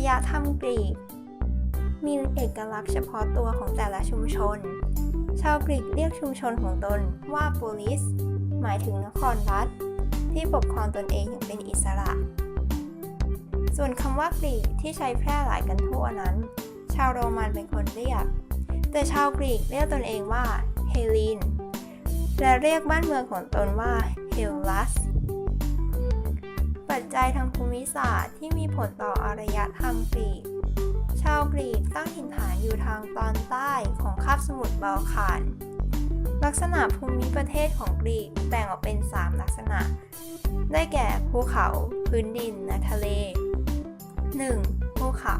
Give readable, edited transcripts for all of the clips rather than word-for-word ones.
ยธรรมกรีกมีเอกลักษณ์เฉพาะตัวของแต่ละชุมชนชาวกรีกเรียกชุมชนของตนว่าโพลิสหมายถึงนครรัฐที่ปกครองตนเองอย่างเป็นอิสระส่วนคำว่ากรีกที่ใช้แพร่หลายกันทั่วนั้นชาวโรมันเป็นคนเรียกแต่ชาวกรีกเรียกตนเองว่าเฮลีนและเรียกบ้านเมืองของตนว่าเฮลลัสปัจจัยทางภูมิศาสตร์ที่มีผลต่ออารยธรรมกรีกชาวกรีกตั้งถิ่นฐานอยู่ทางตอนใต้ของคาบสมุทรบัลข่านลักษณะภูมิประเทศของกรีกแบ่งออกเป็น3ลักษณะได้แก่ภูเขาพื้นดินและทะเล 1. ภูเขา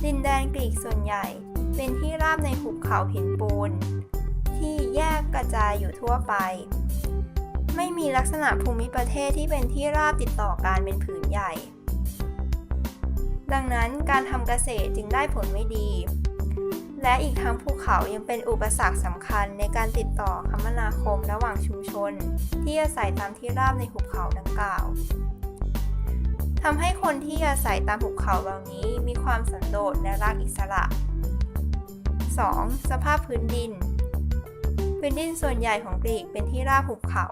ดินแดนกรีกส่วนใหญ่เป็นที่ราบในหุบเขาหินปูนที่แยกกระจายอยู่ทั่วไปไม่มีลักษณะภูมิประเทศที่เป็นที่ราบติดต่อกันเป็นผืนใหญ่ดังนั้นการทำเกษตรจึงได้ผลไม่ดีและอีกทั้งภูเขายังเป็นอุปสรรคสำคัญในการติดต่อคมนาคมระหว่างชุมชนที่อาศัยตามที่ราบในหุบเขาดังกล่าวทำให้คนที่อาศัยตามหุบเขาเหล่านี้มีความสันโดษและรักอิสระ 2. สภาพพื้นดินส่วนใหญ่ของกรีกเป็นที่ราบหุบเขา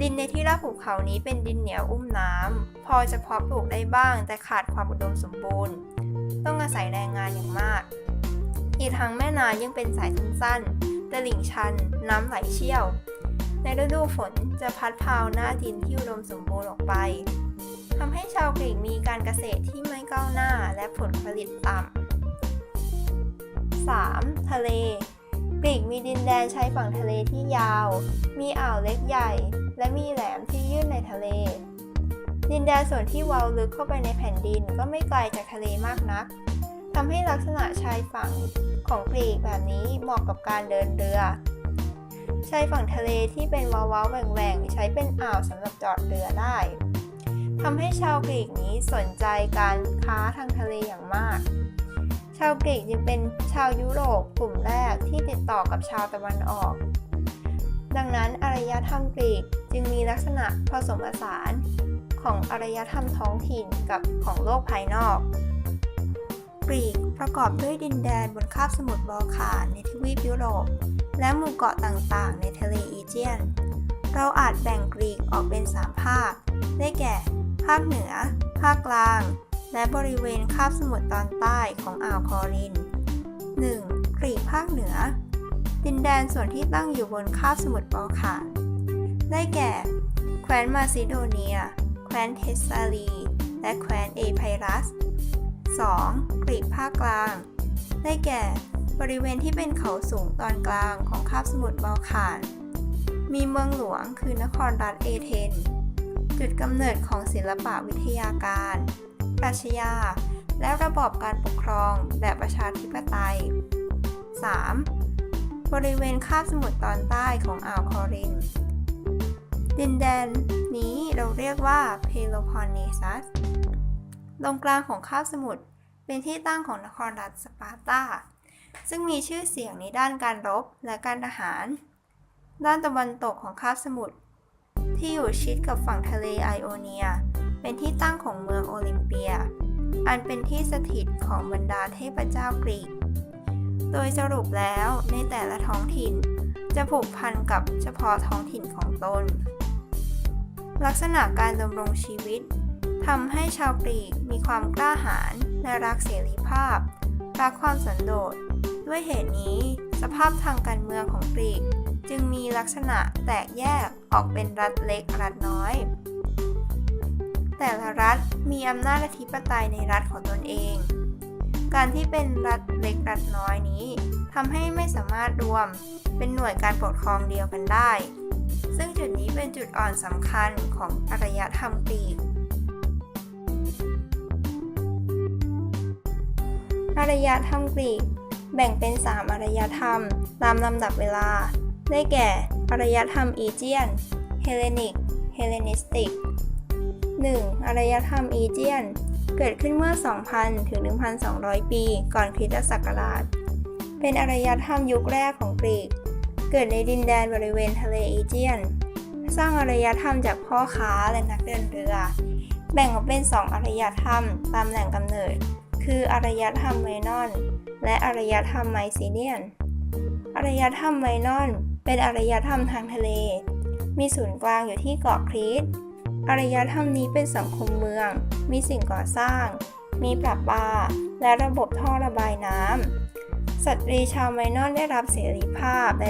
ดินในที่ราบหุบเขานี้เป็นดินเหนียวอุ้มน้ำพอจะเพาะปลูกได้บ้างแต่ขาดความอุดมสมบูรณ์ต้องอาศัยแรงงานอย่างมากอีกทั้งแม่น้ำยังเป็นสายสั้นๆตลิ่งชันน้ำไหลเชี่ยวในฤดูฝนจะพัดพาหน้าดินที่อุดมสมบูรณ์ออกไปทำให้ชาวกรีกมีการเกษตรที่ไม่ก้าวหน้าและผลผลิตต่ำ 3. ทะเลกรีกมีดินแดนชายฝั่งทะเลที่ยาวมีอ่าวเล็กใหญ่และมีแหลมที่ยื่นในทะเลดินแดนส่วนที่เว้าลึกเข้าไปในแผ่นดินก็ไม่ไกลจากทะเลมากนักทำให้ลักษณะชายฝั่งของกรีกแบบนี้เหมาะกับการเดินเรือชายฝั่งทะเลที่เป็นเว้าๆแหว่งๆใช้เป็นอ่าวสำหรับจอดเรือได้ทำให้ชาวกรีกนี้สนใจการค้าทางทะเลอย่างมากชาวกรีกยังเป็นชาวยุโรปกลุ่มแรกที่ติดต่อกับชาวตะวันออกดังนั้นอารยธรรมกรีกจึงมีลักษณะผสมผสานของอารยธรรมท้องถิ่นกับของโลกภายนอกกรีกประกอบด้วยดินแดนบนคาบสมุทรบัลข่านในทวีปยุโรปและหมู่เกาะต่างๆในทะเลอีเจียนเราอาจแบ่งกรีกออกเป็น3ภาคได้แก่ภาคเหนือภาคกลางและบริเวณคาบสมุทรตอนใต้ของอ่าวคอริน 1. กรีกภาคเหนือดินแดนส่วนที่ตั้งอยู่บนคาบสมุทรบัลข่านได้แก่แคว้นมาซิโดเนียแคว้นเทสซาลีและแคว้นเอไพรัส 2. กรีกภาคกลางได้แก่บริเวณที่เป็นเขาสูงตอนกลางของคาบสมุทรบัลข่านมีเมืองหลวงคือนครรัฐเอเธนจุดกำเนิดของศิลปวิทยาการปรัชญาและระบอบการปกครองแบบประชาธิปไตย 3. บริเวณคาบสมุทรตอนใต้ของอ่าวคอรินดินแดนนี้เราเรียกว่าเพโลพอนเนซัสตรงกลางของคาบสมุทรเป็นที่ตั้งของนครรัฐสปาร์ตาซึ่งมีชื่อเสียงในด้านการรบและการทหารด้านตะวันตกของคาบสมุทรที่อยู่ชิดกับฝั่งทะเลไอโอเนียเป็นที่ตั้งของเมืองโอลิมเปียอันเป็นที่สถิตของบรรดาเทพเจ้ากรีกโดยสรุปแล้วในแต่ละท้องถิ่นจะผูกพันกับเฉพาะท้องถิ่นของตนลักษณะการดำรงชีวิตทำให้ชาวกรีกมีความกล้าหาญและรักเสรีภาพรักความสันโดษด้วยเหตุนี้สภาพทางการเมืองของกรีกจึงมีลักษณะแตกแยกออกเป็นรัฐเล็กรัฐน้อยแต่ละรัฐมีอำนาจอธิปไตยในรัฐของตนเองการที่เป็นรัฐเล็กรัฐน้อยนี้ทำให้ไม่สามารถรวมเป็นหน่วยการปกครองเดียวกันได้ซึ่งจุดนี้เป็นจุดอ่อนสำคัญของอารยธรรมกรีกอารยธรรมกรีกแบ่งเป็น3อารยธรรมตามลำดับเวลาได้แก่อารยธรรมอีเจียนเฮเลนิกเฮเลนิสติก 1. อารยธรรมอีเจียนเกิดขึ้นเมื่อ 2,000 ถึง 1,200 ปีก่อนคริสตศักราชเป็นอารยธรรมยุคแรกของกรีกเกิดในดินแดนบริเวณทะเลอีเจียนสร้างอารยธรรมจากพ่อค้าและนักเดินเรือ แบ่งออกเป็น2อารยธรรมตามแหล่งกำเนิดคืออารยธรรมไมนอนและอารยธรรมไมซีเนียนอารยธรรมไมนอนเป็นอารยธรรมทางทะเลมีศูนย์กลางอยู่ที่เกาะครีตอารยธรรมนี้เป็นสังคมเมืองมีสิ่งก่อสร้างมีประปาและระบบท่อระบายน้ำสตรีชาวไมนอนได้รับเสรีภาพและ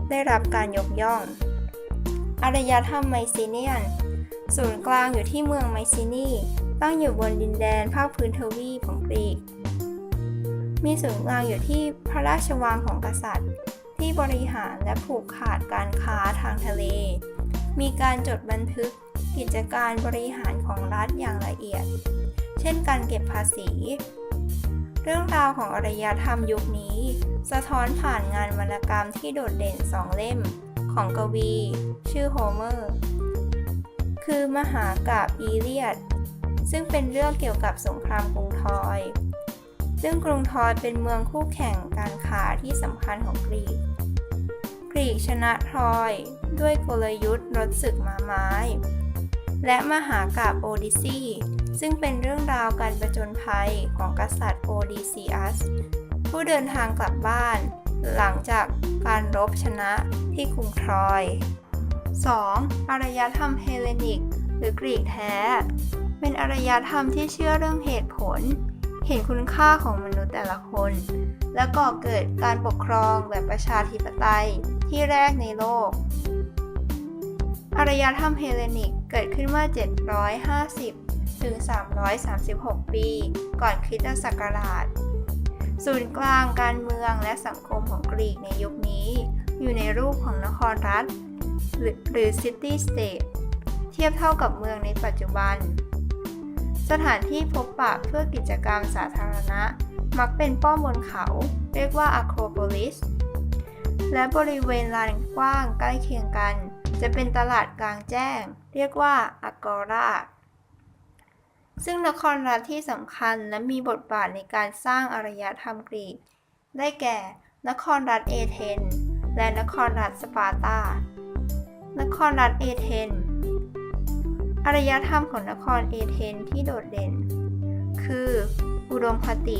ได้รับการยกย่องอารยธรรมไมซีเนียนศูนย์กลางอยู่ที่เมืองไมซีนีตั้งอยู่บนดินแดนภาคพื้นทวีปของกรีกมีศูนย์กลางอยู่ที่พระราชวังของกษัตริย์ที่บริหารและผูกขาดการค้าทางทะเลมีการจดบันทึกกิจการบริหารของรัฐอย่างละเอียดเช่นการเก็บภาษีเรื่องราวของอารยธรรมยุคนี้สะท้อนผ่านงานวรรณกรรมที่โดดเด่น2เล่มของกวีชื่อโฮเมอร์คือมหากาพย์อีเลียดซึ่งเป็นเรื่องเกี่ยวกับสงครามกรุงทรอยซึ่งกรุงทรอยเป็นเมืองคู่แข่งการค้าที่สำคัญของกรีกชนะทรอยด้วยกลยุทธ์รบศึกม้าไม้และมหากาพย์โอดิซีซึ่งเป็นเรื่องราวการผจญภัยของกษัตริย์โอดิซีอัสผู้เดินทางกลับบ้านหลังจากการรบชนะที่กรุงทรอย 2. อารยธรรมเฮเลนิกหรือกรีกแท้เป็นอารยธรรมที่เชื่อเรื่องเหตุผลเห็นคุณค่าของมนุษย์แต่ละคนและก่อเกิดการปกครองแบบประชาธิปไตยที่แรกในโลกอารยธรรมเฮเลนิกเกิดขึ้นเมื่อ750ถึง336 ปีก่อนคริสตศักราชศูนย์กลางการเมืองและสังคมของกรีกในยุคนี้อยู่ในรูปของนครรัฐหรือ City State เทียบเท่ากับเมืองในปัจจุบันสถานที่พบปะเพื่อกิจกรรมสาธารณะมักเป็นป้อมบนเขาเรียกว่าอะโครโพลิสและบริเวณลานกว้างใกล้เคียงกันจะเป็นตลาดกลางแจ้งเรียกว่าอากอราซึ่งนครรัฐที่สำคัญและมีบทบาทในการสร้างอารยธรรมกรีกได้แก่นครรัฐเอเธนและนครรัฐสปาร์ตานครรัฐเอเธนอารยธรรมของนครเอเธนที่โดดเด่นคืออุดมคติ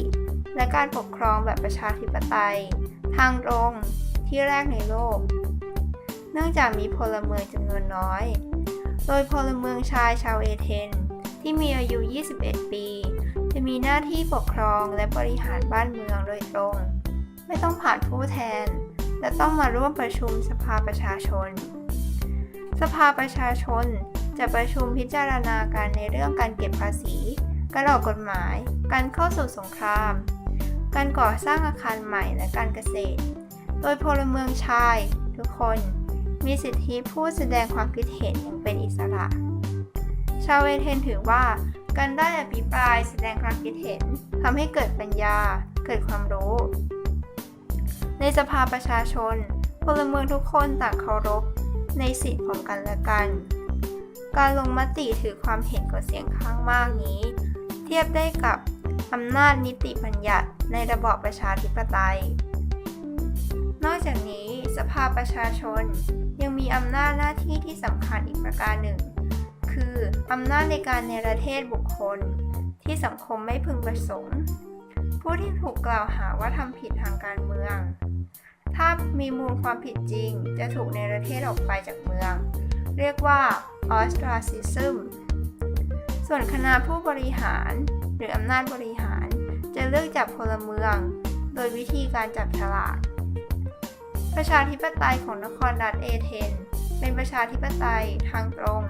และการปกครองแบบประชาธิปไตยทางตรงที่แรกในโลกเนื่องจากมีพลเมืองจำนวนน้อยโดยพลเมืองชายชาวเอเธนที่มีอายุ 21 ปีจะมีหน้าที่ปกครองและบริหารบ้านเมืองโดยตรงไม่ต้องผ่านผู้แทนและต้องมาร่วมประชุมสภาประชาชนสภาประชาชนจะประชุมพิจารณาการในเรื่องการเก็บภาษีการออกกฎหมายการเข้าสู่สงครามการก่อสร้างอาคารใหม่และการเกษตรโดยพลเมืองชายทุกคนมีสิทธิพูดแสดงความคิดเห็นอย่างเป็นอิสระชาวเอเธนถือว่าการได้อภิปรายแสดงความคิดเห็นทำให้เกิดปัญญาเกิดความรู้ในสภาประชาชนพลเมืองทุกคนต่างเคารพในสิทธิของกันและกันการลงมติถือความเห็นกว่าเสียงข้างมากนี้เทียบได้กับอำนาจนิติบัญญัติในระบอบประชาธิปไตยนอกจากนี้สภาประชาชนยังมีอำนาจหน้าที่ที่สำคัญอีกประการหนึ่งคืออำนาจในการเนรเทศบุคคลที่สังคมไม่พึงประสงค์ผู้ที่ถูกกล่าวหาว่าทำผิดทางการเมืองถ้ามีมูลความผิดจริงจะถูกเนรเทศออกไปจากเมืองเรียกว่า ostracism ส่วนคณะผู้บริหารหรืออำนาจบริหารจะเลือกจับพลเมืองโดยวิธีการจับฉลากประชาธิปไตยของนครรัฐเอเธนเป็นประชาธิปไตยทางตรง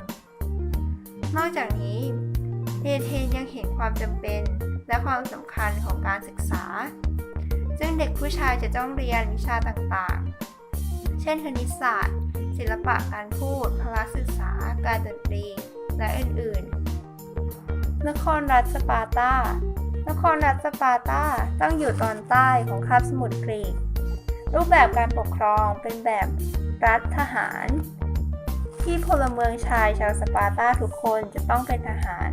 นอกจากนี้เอเธนยังเห็นความจำเป็นและความสำคัญของการศึกษาซึ่งเด็กผู้ชายจะต้องเรียนวิชาต่างๆเช่นคณิตศาสตร์ศิลปะการพูดพละศึกษาการดนตรีและอื่นๆนครรัฐสปาร์ตานครรัฐสปาร์ตาตั้งอยู่ตอนใต้ของคาบสมุทรกรีกรูปแบบการปกครองเป็นแบบรัฐทหารที่พลเมืองชายชาวสปาร์ตาทุกคนจะต้องเป็นทหาร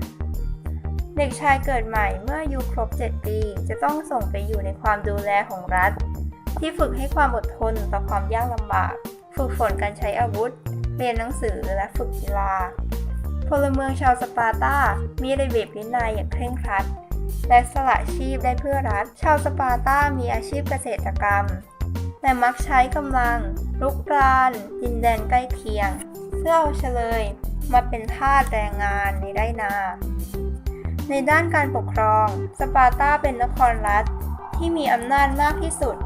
เด็กชายเกิดใหม่เมื่ออายุครบ 7 ปีจะต้องส่งไปอยู่ในความดูแลของรัฐที่ฝึกให้ความอดทนต่อความยากลำบากฝึกฝนการใช้อาวุธเรียนหนังสือและฝึกกีฬา พลเมืองชาวสปาร์ตามีระเบียบวินัยอย่างเคร่งครัดและสละชีพได้เพื่อรัฐชาวสปาร์ตามีอาชีพเกษตรกรรมแต่มักใช้กำลังรุกรานดินแดนใกล้เคียงเพื่อเอาเฉลยมาเป็นทาสแรงงานในไร่นา ในด้านการปกครองสปาร์ตาเป็นนครรัฐที่มีอำนาจมากที่สุด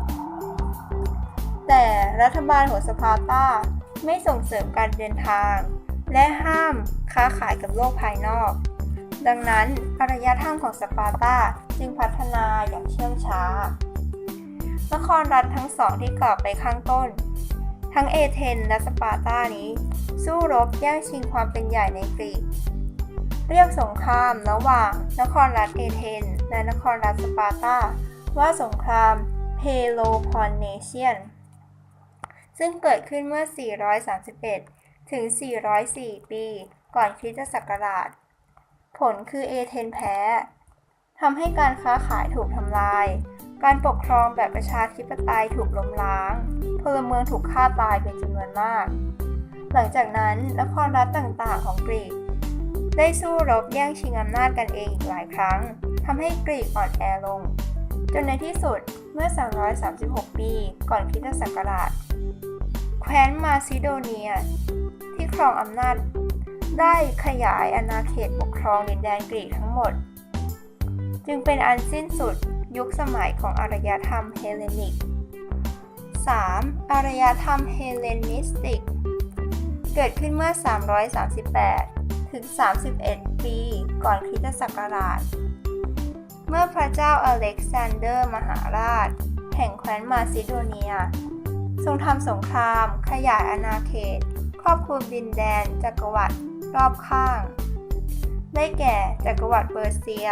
แต่รัฐบาลของสปาร์ตาไม่ส่งเสริมการเดินทางและห้ามค้าขายกับโลกภายนอกดังนั้นอารยธรรมของสปาร์ตาจึงพัฒนาอย่างเชื่องช้านครรัฐทั้งสองที่กล่าวไปข้างต้นทั้งเอเธนและสปาร์ตานี้สู้รบแย่งชิงความเป็นใหญ่ในกรีกเรียกสงครามระหว่างนครรัฐเอเธนและนครรัฐสปาร์ตาว่าสงครามเพโลพอนเนเซียนซึ่งเกิดขึ้นเมื่อ 431 ถึง 404 ปีก่อนคริสตศักราชผลคือเอเธนแพ้ทำให้การค้าขายถูกทำลายการปกครองแบบประชาธิปไตยถูกล้มล้างพลเมืองถูกฆ่าตายเป็นจำนวนมากหลังจากนั้นนครรัฐต่างๆของกรีกได้สู้รบแย่งชิงอำนาจกันเองอีกหลายครั้งทำให้กรีกอ่อนแอลงจนในที่สุดเมื่อ 336 ปีก่อนคริสตศักราชแคว้นมาซิโดเนียที่ครองอำนาจได้ขยายอาณาเขตปกครองดินแดนกรีกทั้งหมดจึงเป็นอันสิ้นสุดยุคสมัยของอารยธรรมเฮเลนิก 3. อารยธรรมเฮเลนิสติกเกิดขึ้นเมื่อ 338 ถึง 31 ปีก่อนคริสตศักราชเมื่อพระเจ้าอเล็กซานเดอร์มหาราชแห่งแคว้นมาซิโดเนียทรงทำสงครามขยายอาณาเขตครอบคลุมดินแดนจักรวรรดิรอบข้างได้แก่จักรวรรดิเปอร์เซีย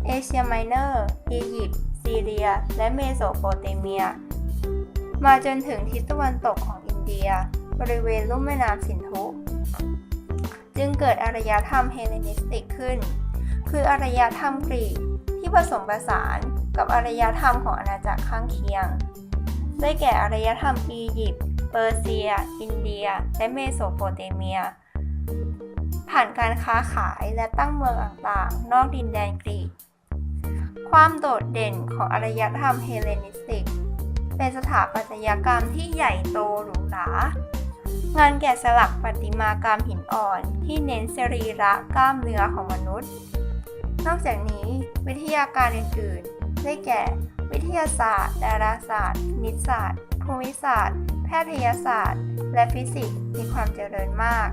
เอเชียไมเนอร์อียิปต์ซีเรียและเมโสโปเตเมียมาจนถึงทิศตะวันตกของอินเดียบริเวณลุ่มแม่น้ำสินธุจึงเกิดอารยธรรมเฮเลนิสติกขึ้นคืออารยธรรมกรีกที่ผสมผสานกับอารยธรรมของอาณาจักรข้างเคียงได้แก่อารยธรรมอียิปต์เปอร์เซียอินเดียและเมโสโปเตเมียผ่านการค้าขายและตั้งเมืองต่างๆนอกดินแดนกรีกความโดดเด่นของอารยธรรมเฮเลนิสติกเป็นสถาปัตยกรรมที่ใหญ่โตหรูหรางานแกะสลักประติมากรรมหินอ่อนที่เน้นสรีระกล้ามเนื้อของมนุษย์นอกจากนี้วิทยาการอื่นๆได้แก่วิทยาศาสตร์ดาราศาสตร์คณิตศาสตร์ภูมิศาสตร์แพทยศาสตร์และฟิสิกส์มีความเจริญมาก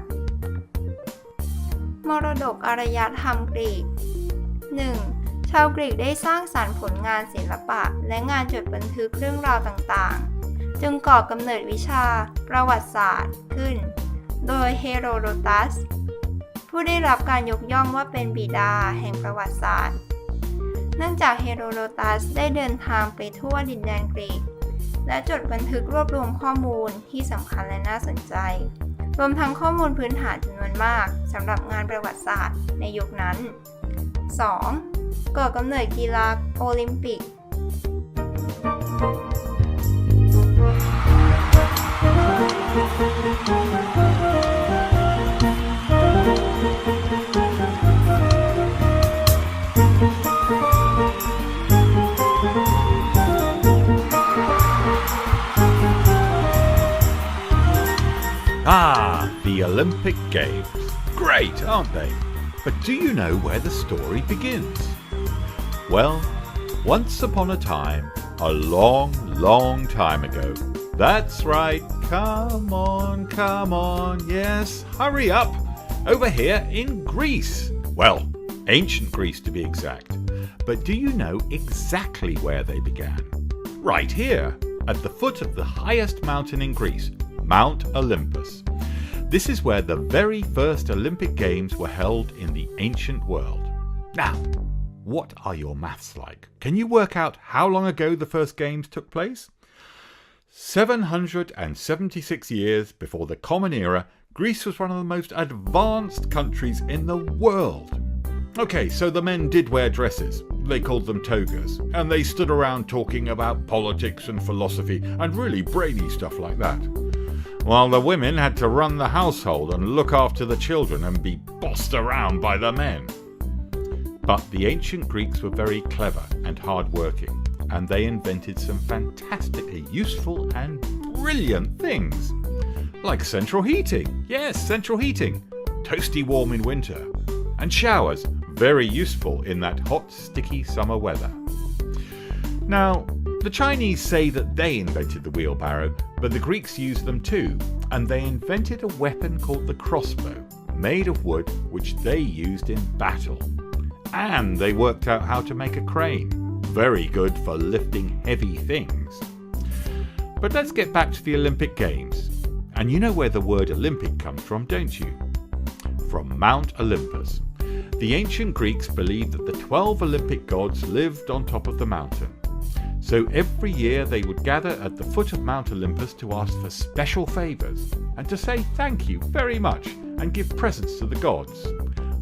มรดกอารยธรรมกรีก 1. ชาวกรีกได้สร้างสรรค์ผลงานศิลปะและงานจดบันทึกเรื่องราวต่างๆจึงก่อกำเนิดวิชาประวัติศาสตร์ขึ้นโดยเฮโรโดตัสผู้ได้รับการยกย่องว่าเป็นบิดาแห่งประวัติศาสตร์เนื่องจากเฮโรโดตัสได้เดินทางไปทั่วดินแดนกรีกและจดบันทึกรวบรวมข้อมูลที่สำคัญและน่าสนใจรวมทั้งข้อมูลพื้นฐานจำนวนมากสำหรับงานประวัติศาสตร์ในยุคนั้น 2. ก่อกำเนิดกีฬาโอลิมปิกThe Olympic Games. Great, aren't they? But do you know where the story begins? Well, once upon a time, a long time ago. That's right. Come on. Yes, hurry up. Over here in Greece. Well, ancient Greece to be exact. But do you know exactly where they began? Right here, at the foot of the highest mountain in Greece, Mount Olympus. This is where the very first Olympic Games were held in the ancient world. Now, what are your maths like? Can you work out how long ago the first Games took place? 776 years before the Common Era, Greece was one of the most advanced countries in the world. Okay, so the men did wear dresses. They called them togas, and they stood around talking about politics and philosophy and really brainy stuff like that. while the women had to run the household and look after the children and be bossed around by the men. But the ancient Greeks were very clever and hard-working, and they invented some fantastically useful and brilliant things. Like central heating. Yes, central heating. Toasty warm in winter. And showers, very useful in that hot, sticky summer weather. Now, the Chinese say that they invented the wheelbarrow, but the Greeks used them too, and they invented a weapon called the crossbow, made of wood, which they used in battle. And they worked out how to make a crane, very good for lifting heavy things. But let's get back to the Olympic Games. And you know where the word Olympic comes from, don't you? From Mount Olympus. The ancient Greeks believed that the 12 Olympic gods lived on top of the mountain. So every year they would gather at the foot of Mount Olympus to ask for special favours and to say thank you very much and give presents to the gods.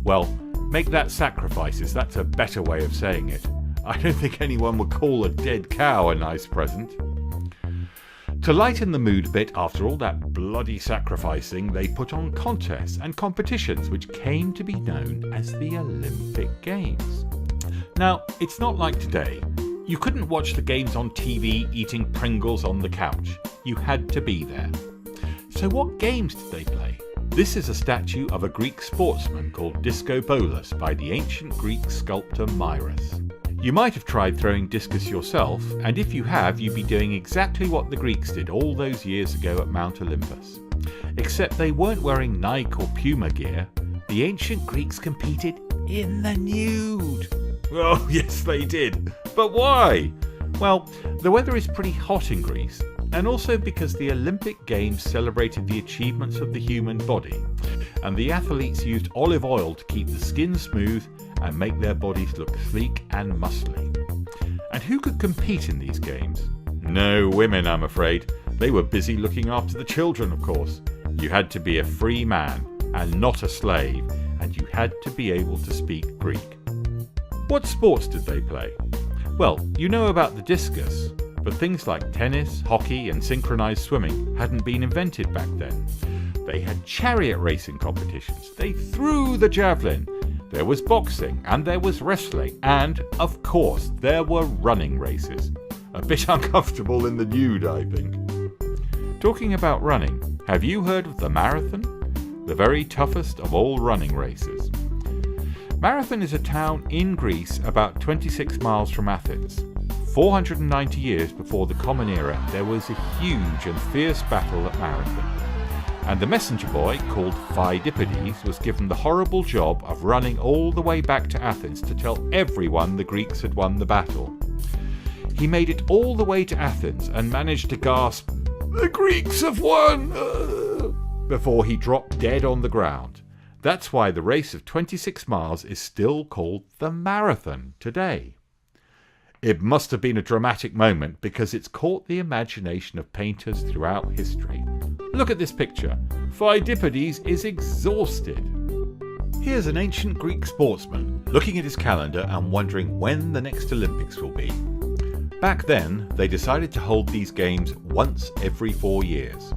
Well, make that sacrifices, that's a better way of saying it. I don't think anyone would call a dead cow a nice present. To lighten the mood a bit after all that bloody sacrificing, they put on contests and competitions which came to be known as the Olympic Games. Now, it's not like today. You couldn't watch the games on TV eating Pringles on the couch. You had to be there. So what games did they play? This is a statue of a Greek sportsman called Discobolus by the ancient Greek sculptor Myros. You might have tried throwing discus yourself, and if you have, you'd be doing exactly what the Greeks did all those years ago at Mount Olympus. Except they weren't wearing Nike or Puma gear. The ancient Greeks competed in the nude. Oh, yes, they did. But why? Well, the weather is pretty hot in Greece, and also because the Olympic Games celebrated the achievements of the human body, and the athletes used olive oil to keep the skin smooth and make their bodies look sleek and muscly. And who could compete in these games? No women, I'm afraid. They were busy looking after the children, of course. You had to be a free man and not a slave, and you had to be able to speak Greek. What sports did they play? Well, you know about the discus, but things like tennis, hockey and synchronized swimming hadn't been invented back then. They had chariot racing competitions. They threw the javelin. There was boxing and there was wrestling, and, of course, there were running races. A bit uncomfortable in the nude, I think. Talking about running, have you heard of the marathon? The very toughest of all running races. Marathon is a town in Greece about 26 miles from Athens. 490 years before the Common Era, there was a huge and fierce battle at Marathon. And the messenger boy, called Pheidippides, was given the horrible job of running all the way back to Athens to tell everyone the Greeks had won the battle. He made it all the way to Athens and managed to gasp, "The Greeks have won!" before he dropped dead on the ground. That's why the race of 26 miles is still called the Marathon today. It must have been a dramatic moment because it's caught the imagination of painters throughout history. Look at this picture. Pheidippides is exhausted. Here's an ancient Greek sportsman looking at his calendar and wondering when the next Olympics will be. Back then, they decided to hold these games once every 4 years.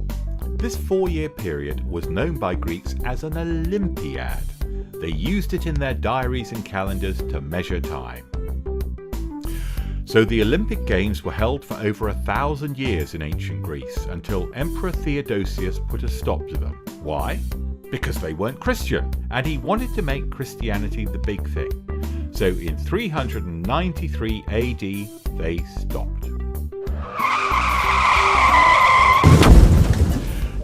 This 4-year period was known by Greeks as an Olympiad. They used it in their diaries and calendars to measure time. So the Olympic Games were held for over 1,000 years in ancient Greece until Emperor Theodosius put a stop to them. Why? Because they weren't Christian, and he wanted to make Christianity the big thing. So in 393 AD, they stopped.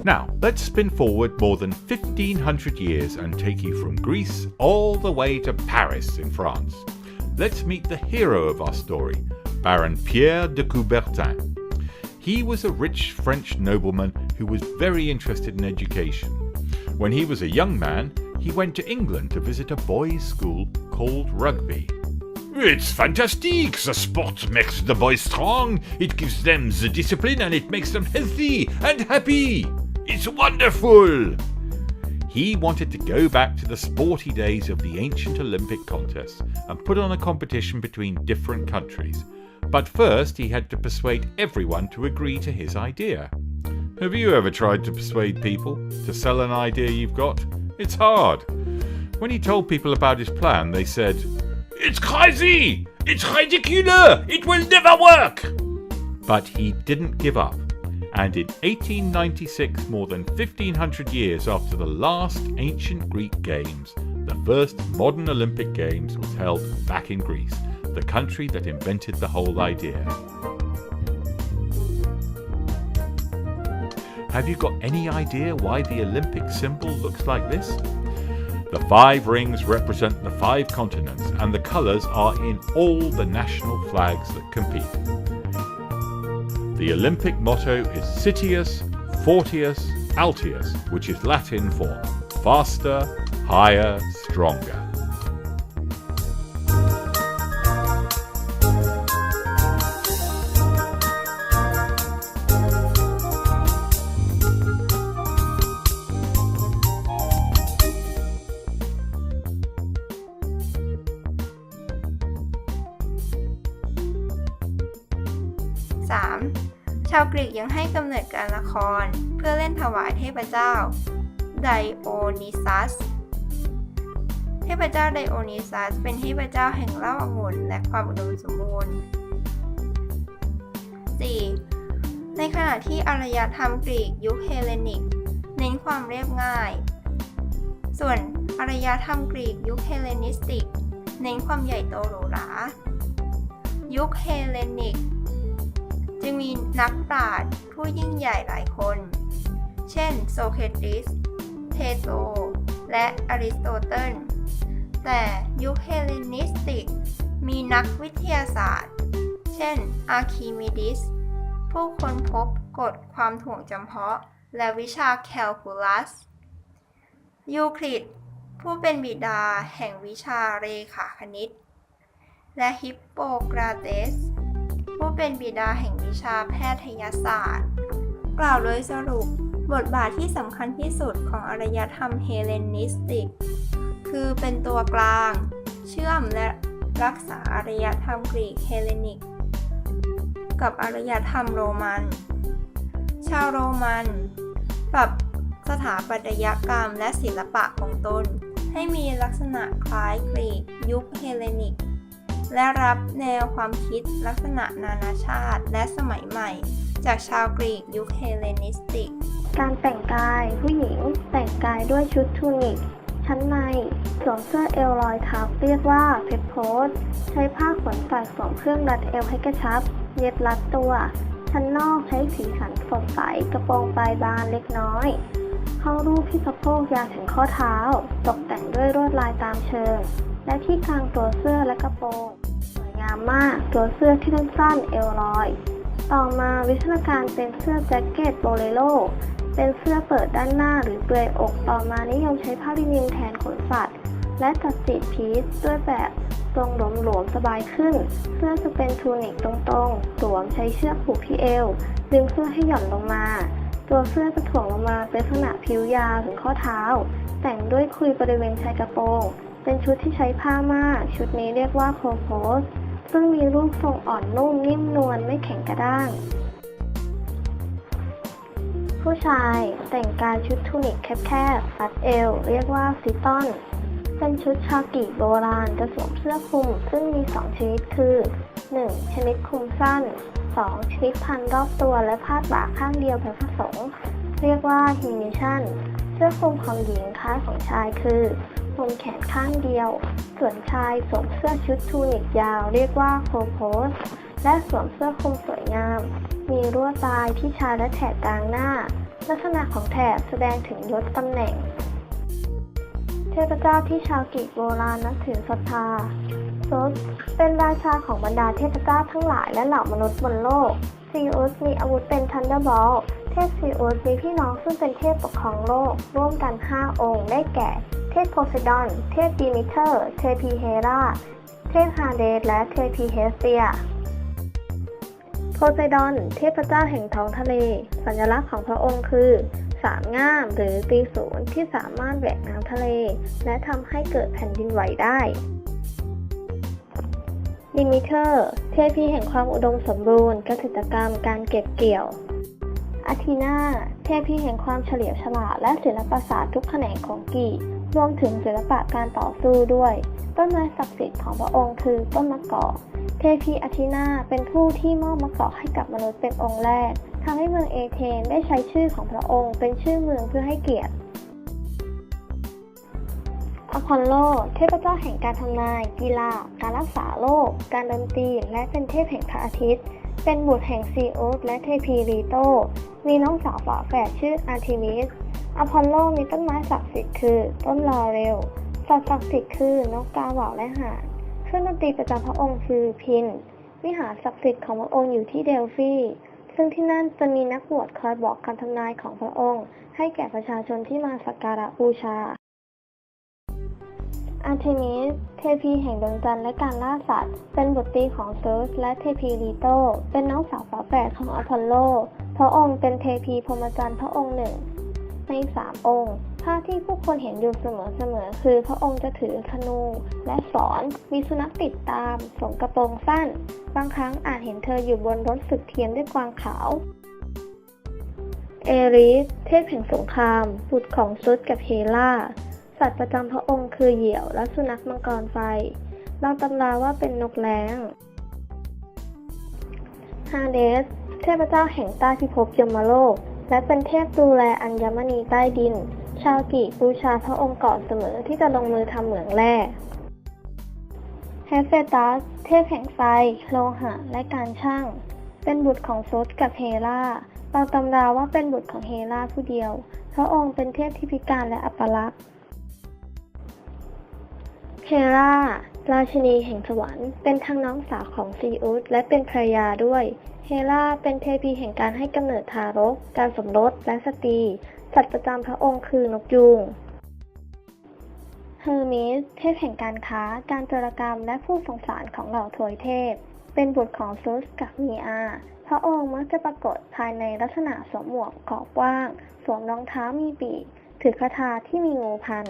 Now, let's spin forward more than 1,500 years and take you from Greece all the way to Paris in France. Let's meet the hero of our story, Baron Pierre de Coubertin. He was a rich French nobleman who was very interested in education. When he was a young man, he went to England to visit a boys' school called Rugby. "It's fantastic! The sport makes the boys strong, it gives them the discipline and it makes them healthy and happy! It's wonderful!" He wanted to go back to the sporty days of the ancient Olympic contests and put on a competition between different countries. But first he had to persuade everyone to agree to his idea. Have you ever tried to persuade people to sell an idea you've got? It's hard. When he told people about his plan, they said, "It's crazy! It's ridiculous! It will never work!" But he didn't give up, and in 1896, more than 1500 years after the last ancient Greek games, the first modern Olympic Games was held back in Greece, the country that invented the whole idea. Have you got any idea why the Olympic symbol looks like this? The 5 rings represent the 5 continents, and the colours are in all the national flags that compete. The Olympic motto is Citius, Fortius, Altius, which is Latin for faster, higher, stronger. 3. ชาวกรีกยังให้กำเนิดการละครเพื่อเล่นถวายเทพเจ้าไดโอนิซัสเทพเจ้าไดโอนิซัสเป็นเทพเจ้าแห่งเหล้าองุ่นและความอุดมสมบูรณ์ 4. ในขณะที่อารยธรรมกรีกยุคเฮเลนิกเน้นความเรียบง่ายส่วนอารยธรรมกรีกยุคเฮเลนิสติกเน้นความใหญ่โตหรูหรายุคเฮเลนิกจึงมีนักปราชญ์ผู้ยิ่งใหญ่หลายคนเช่นโซเครติสเทโตและอริสโตเติลแต่ยุคเฮเลนิสติกมีนักวิทยาศาสตร์เช่นอาร์คิมิดิสผู้ค้นพบกฎความถ่วงจำเพาะและวิชาแคลคูลัสยูคลิดผู้เป็นบิดาแห่งวิชาเรขาคณิตและฮิปโปกราเตสผู้เป็นบิดาแห่งวิชาแพทยศาสตร์กล่าวโดยสรุปบทบาทที่สำคัญที่สุดของอารยธรรมเฮเลนิสติกคือเป็นตัวกลางเชื่อมและรักษาอารยธรรมกรีกเฮเลนิกกับอารยธรรมโรมันชาวโรมันปรับสถาปัตยกรรมและศิลปะของตนให้มีลักษณะคล้ายกรีกยุคเฮเลนิกและรับแนวความคิดลักษณะนานาชาติและสมัยใหม่จากชาวกรีกยุคเฮเลนิสติกการแต่งกายผู้หญิงแต่งกายด้วยชุดทูนิกชั้นในสวมเสื้อเอวลอยทับเรียกว่าเพปโพสใช้ผ้าขนสัตว์สวมเครื่องรัดเอวให้กระชับเย็บรัดตัวชั้นนอกใช้สีสันสดใสกระโปรงปลายบานเล็กน้อยเข้ารูปที่สะโพกยาวถึงข้อเท้าตกแต่งด้วยลวดลายตามเชิงและที่กลางตัวเสื้อและกระโปรงสวยงามมากตัวเสื้อที่สั้นๆเอวลอยต่อมาวิวัฒนาการเป็นเสื้อแจ็คเก็ตโบเลโรเป็นเสื้อเปิดด้านหน้าหรือเปลือยอกต่อมานิยมใช้ผ้าลินินแทนขนสัตว์และตัดสีพีซด้วยแบบทรงหลวมๆสบายขึ้นเสื้อจะเป็นทูนิกตรงๆสวมใช้เชือกผูกที่เอวดึงเสื้อให้หย่อนลงมาตัวเสื้อจะถ่วงลงมาเป็นลักษณะผิวยาวถึงข้อเท้าแต่งด้วยคุยบริเวณชายกระโปรงเป็นชุดที่ใช้ผ้ามากชุดนี้เรียกว่าโคโพสซึ่งมีรูปทรงอ่อนนุ่มนิ่มนวลไม่แข็งกระด้างผู้ชายแต่งกายชุดทูนิกแคบๆรัดเอวเรียกว่าซิตอนเป็นชุดชาวกรีกโบราณจะสวมเสื้อคลุมซึ่งมี2ชนิดคือ 1. ชนิดคลุมสั้น 2. ชนิดพันรอบตัวและพาดบ่าข้างเดียวแบบผสมเรียกว่าฮิมิชันเสื้อคลุมของหญิงคล้ายของชายคือคลุมแขนข้างเดียวส่วนชายสวมเสื้อชุดทูนิกยาวเรียกว่าโคโพสและสวมเสื้อคลุมสวยงามมีลวดลายที่ชายและแถบกลางหน้าลักษณะของแถบแสดงถึงยศตำแหน่งเทพเจ้าที่ชาวกรีกโบราณนับถือศรัทธาโซสเป็นราชาของบรรดาเทพเจ้าทั้งหลายและเหล่ามนุษย์บนโลกซีอุสมีอาวุธเป็นทันเดอร์บอลเทพซีอุสมีพี่น้องซึ่งเป็นเทพปกครองโลกร่วมกัน5องค์ได้แก่เทพโพไซดอนเทพดีมิเตอร์เทพีเฮราเทพฮาเดสและเทพีเฮสเตียโพไซดอนเทพเจ้าแห่งท้องทะเลสัญลักษณ์ของพระองค์คือ3 ง่ามหรือตีศูนย์ที่สามารถแหวกน้ำทะเลและทำให้เกิดแผ่นดินไหวได้ดิมิเตอร์เทพีแห่งความอุดมสมบูรณ์เกษตรกรรมการเก็บเกี่ยว อาธีนาเทพีแห่งความเฉลียวฉลาดและศิลปศาสตร์ทุกแขนงของกรีกรวมถึงศิลปะการต่อสู้ด้วยต้นไม้ศักดิ์สิทธิ์ของพระองค์คือต้นมะกอกเทพีอาธีนาเป็นผู้ที่มอบมะกอกให้กับมนุษย์เป็นองค์แรกทำให้เมืองเอเธนได้ใช้ชื่อของพระองค์เป็นชื่อเมืองเพื่อให้เกียรติอพอลโลเทพเจ้าแห่งการทำนายกีฬาการรักษาโรคการดนตรีและเป็นเทพแห่งพระอาทิตย์เป็นบุตรแห่งซีอุสและเทพีรีโตมีน้องสาวฝาแฝดชื่ออาร์เทมิสอพอลโลมีต้นไม้ศักดิ์สิทธิ์คือต้นลอเรลสัตว์ศักดิ์สิทธิ์คือนกกาเหว่าและห่านเครื่องดนตรีประจำพระองค์คือพิณวิหารศักดิ์สิทธิ์ของพระองค์อยู่ที่เดลฟีซึ่งที่นั่นจะมีนักบวชคอยบอกคำทำนายของพระองค์ให้แก่ประชาชนที่มาสักการะบูชาอาร์เทมิสเทพีแห่งดวงจันทร์และการล่าสัตว์เป็นบุตรีของเซิร์สและเทพีลีโตเป็นน้องสาวฝาแฝดของอพอลโลพระองค์เป็นเทพีพรหมจรรย์พระองค์หนึ่งใน3 องค์ภาพที่ผู้คนเห็นอยู่เสมอคือพระองค์จะถือธนูและศรมีสุนัขติดตามสวมกระโปรงสั้นบางครั้งอาจเห็นเธออยู่บนรถศึกเทียมด้วยกวางขาวเอริสเทพแห่งสงครามบุตรของซุสกับเฮล่าสัตว์ประจำพระองค์คือเหยี่ยวและสุนัขมังกรไฟบางตำราว่าเป็นนกแร้งฮาเดสเทพเจ้าแห่งใต้พิภพยมโลกและเป็นเทพดูแลอัญมณีใต้ดินชาวกรีกบูชาพระองค์ก่อนเสมอที่จะลงมือทำเหมืองแร่เฮเฟตัสเทพแห่งไฟโลหะและการช่างเป็นบุตรของซุสกับเฮล่าบางตำราว่าเป็นบุตรของเฮล่าผู้เดียวพระองค์เป็นเทพที่พิการและอัปลักษณ์เฮราราชินีแห่งสวรรค์เป็นทั้งน้องสาวของซีอุสและเป็นภรรยาด้วยเฮราเป็นเทพีแห่งการให้กำเนิดทารกการสมรสและสตรีสัตว์ประจำพระองค์คือนกยูงเฮอร์มิสเทพแห่งการค้าการโจรกรรมและผู้สงสารของเหล่าทวยเทพเป็นบุตรของซุสกับมีอาพระองค์มักจะปรากฏภายในลักษณะสวมหมวกเกราะกว้างสวมรองเท้ามีปีกถือคาถาที่มีงูพัน